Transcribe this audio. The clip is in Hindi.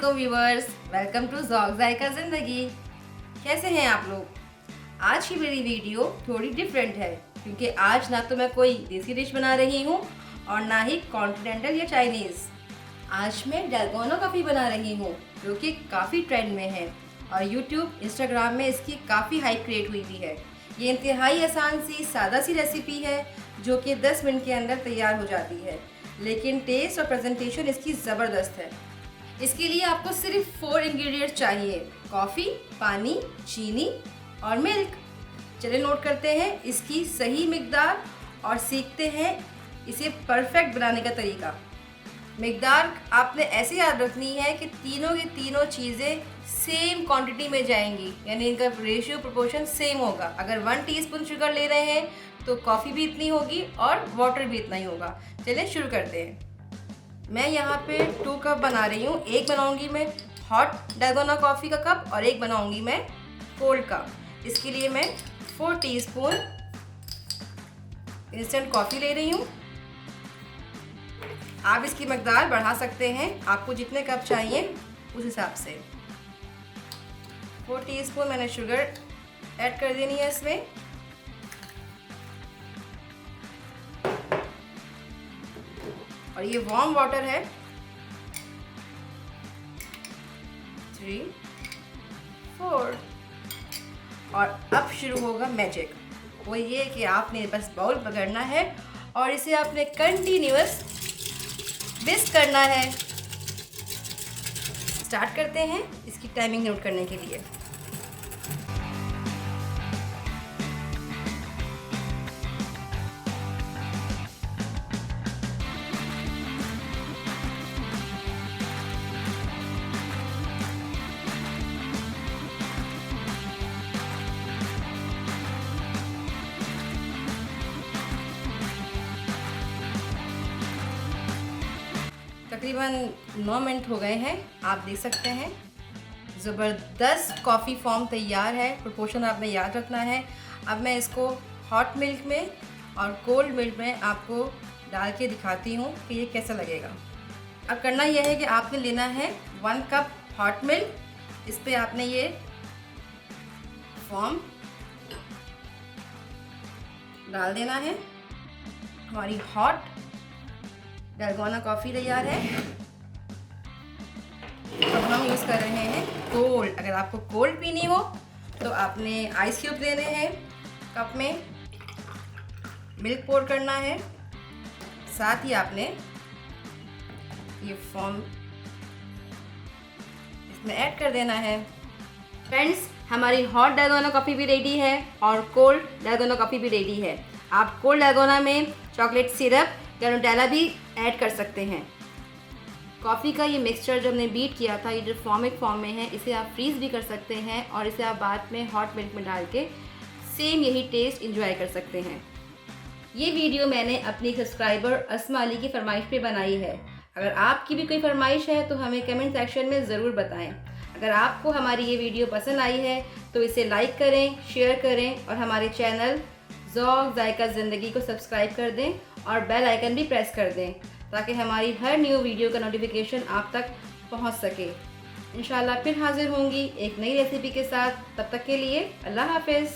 वालेकुम व्यूअर्स, वेलकम टू ज़ौक़ ज़ायका ज़िंदगी। कैसे हैं आप लोग? आज की मेरी वीडियो थोड़ी डिफरेंट है क्योंकि आज ना तो मैं कोई देसी डिश बना रही हूँ और ना ही कॉन्टिनेंटल या चाइनीज़। आज मैं डलगोना कॉफ़ी बना रही हूँ जो कि काफ़ी ट्रेंड में है और यूट्यूब, इंस्टाग्राम में इसकी काफ़ी हाइप क्रिएट हुई हुई है। ये इंतहाई आसान सी सादा सी रेसिपी है जो कि 10 मिनट के अंदर तैयार हो जाती है, लेकिन टेस्ट और प्रेजेंटेशन इसकी ज़बरदस्त है। इसके लिए आपको सिर्फ 4 इंग्रेडिएंट्स चाहिए: कॉफ़ी, पानी, चीनी और मिल्क। चलिए नोट करते हैं इसकी सही मिकदार और सीखते हैं इसे परफेक्ट बनाने का तरीका। मिकदार आपने ऐसे याद रखनी है कि तीनों की तीनों चीज़ें सेम क्वांटिटी में जाएंगी, यानी इनका रेशियो प्रोपोर्शन सेम होगा। अगर 1 टीस्पून शुगर ले रहे हैं तो कॉफ़ी भी इतनी होगी और वाटर भी इतना ही होगा। चलिए शुरू करते हैं। मैं यहाँ पे 2 कप बना रही हूँ। एक बनाऊँगी मैं हॉट डलगोना कॉफ़ी का कप और एक बनाऊँगी मैं कोल्ड का। इसके लिए मैं 4 टीस्पून इंस्टेंट कॉफ़ी ले रही हूँ। आप इसकी मकदार बढ़ा सकते हैं, आपको जितने कप चाहिए उस हिसाब से। 4 टीस्पून मैंने शुगर ऐड कर देनी है इसमें। और ये वार्म वाटर है। 3, 4 और अब शुरू होगा मैजिक। वो ये कि आपने बस बाउल पकड़ना है और इसे आपने कंटिन्यूअस विस्क करना है। स्टार्ट करते हैं इसकी टाइमिंग नोट करने के लिए। तकरीबन 9 मिनट हो गए हैं। आप देख सकते हैं ज़बरदस्त कॉफ़ी फॉर्म तैयार है। प्रोपोर्शन आपने याद रखना है। अब मैं इसको हॉट मिल्क में और कोल्ड मिल्क में आपको डाल के दिखाती हूँ कि ये कैसा लगेगा। अब करना यह है कि आपने लेना है 1 कप हॉट मिल्क। इस पर आपने ये फॉर्म डाल देना है। हमारी हॉट डलगोना कॉफ़ी तैयार है। अब हम यूज़ कर रहे हैं कोल्ड। अगर आपको कोल्ड पीनी हो तो आपने आइस क्यूब लेने हैं, कप में मिल्क पोर करना है, साथ ही आपने ये फॉर्म इसमें ऐड कर देना है। फ्रेंड्स, हमारी हॉट डलगोना कॉफ़ी भी रेडी है और कोल्ड डलगोना कॉफ़ी भी रेडी है। आप कोल्ड डलगोना में चॉकलेट सिरप या न्यूटेला भी ऐड कर सकते हैं। कॉफ़ी का ये मिक्सचर जो हमने बीट किया था, ये जो फॉर्म में है, इसे आप फ्रीज़ भी कर सकते हैं और इसे आप बाद में हॉट मिल्क में डाल के सेम यही टेस्ट एंजॉय कर सकते हैं। ये वीडियो मैंने अपनी सब्सक्राइबर अस्मा अली की फरमाइश पे बनाई है। अगर आपकी भी कोई फरमाइश है तो हमें कमेंट सेक्शन में ज़रूर बताएं। अगर आपको हमारी ये वीडियो पसंद आई है तो इसे लाइक करें, शेयर करें और हमारे चैनल ज़ौक़ ज़ायका ज़िंदगी को सब्सक्राइब कर दें और बेल आइकन भी प्रेस कर दें ताकि हमारी हर न्यू वीडियो का नोटिफिकेशन आप तक पहुंच सके। इंशाल्लाह फिर हाजिर होंगी एक नई रेसिपी के साथ। तब तक के लिए अल्लाह हाफ़िज़।